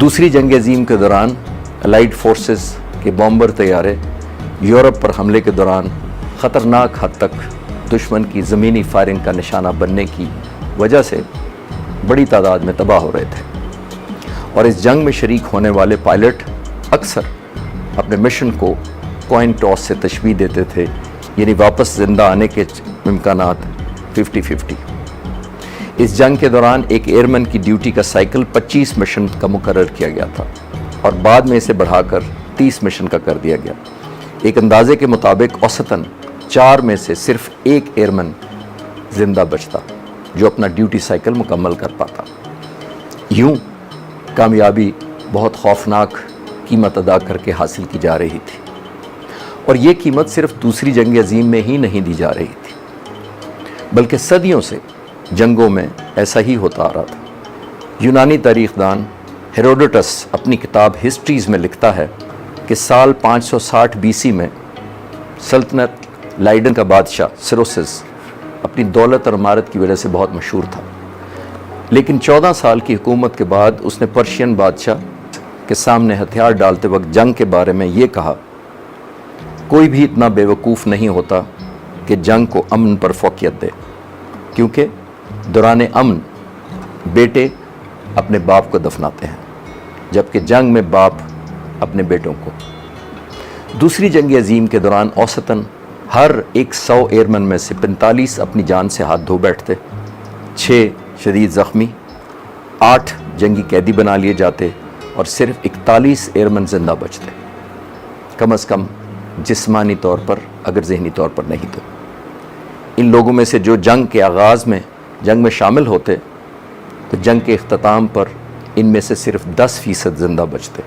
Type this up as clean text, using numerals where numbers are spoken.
دوسری جنگ عظیم کے دوران الائیڈ فورسز کے بامبر طیارے یورپ پر حملے کے دوران خطرناک حد تک دشمن کی زمینی فائرنگ کا نشانہ بننے کی وجہ سے بڑی تعداد میں تباہ ہو رہے تھے، اور اس جنگ میں شریک ہونے والے پائلٹ اکثر اپنے مشن کو کوائن ٹاس سے تشبیہ دیتے تھے، یعنی واپس زندہ آنے کے امکانات 50-50۔ اس جنگ کے دوران ایک ایئرمین کی ڈیوٹی کا سائیکل 25 مشن کا مقرر کیا گیا تھا اور بعد میں اسے بڑھا کر 30 مشن کا کر دیا گیا۔ ایک اندازے کے مطابق اوسطاً 4 میں سے صرف ایک ایئرمین زندہ بچتا جو اپنا ڈیوٹی سائیکل مکمل کر پاتا۔ یوں کامیابی بہت خوفناک قیمت ادا کر کے حاصل کی جا رہی تھی، اور یہ قیمت صرف دوسری جنگ عظیم میں ہی نہیں دی جا رہی تھی، بلکہ صدیوں سے جنگوں میں ایسا ہی ہوتا آ رہا تھا۔ یونانی تاریخ دان ہیروڈوٹس اپنی کتاب ہسٹریز میں لکھتا ہے کہ سال 560 BC میں سلطنت لائڈن کا بادشاہ سیروسس اپنی دولت اور عمارت کی وجہ سے بہت مشہور تھا، لیکن 14 سال کی حکومت کے بعد اس نے پرشین بادشاہ کے سامنے ہتھیار ڈالتے وقت جنگ کے بارے میں یہ کہا، کوئی بھی اتنا بے وقوف نہیں ہوتا کہ جنگ کو امن پر فوقیت دے، کیونکہ دوران امن بیٹے اپنے باپ کو دفناتے ہیں، جبکہ جنگ میں باپ اپنے بیٹوں کو۔ دوسری جنگ عظیم کے دوران اوسطاً ہر 100 ایئرمین میں سے 45 اپنی جان سے ہاتھ دھو بیٹھتے، 6 شدید زخمی، 8 جنگی قیدی بنا لیے جاتے اور صرف 41 ایئرمین زندہ بچتے، کم از کم جسمانی طور پر اگر ذہنی طور پر نہیں تو۔ ان لوگوں میں سے جو جنگ کے آغاز میں جنگ میں شامل ہوتے تو جنگ کے اختتام پر ان میں سے صرف 10% زندہ بچتے۔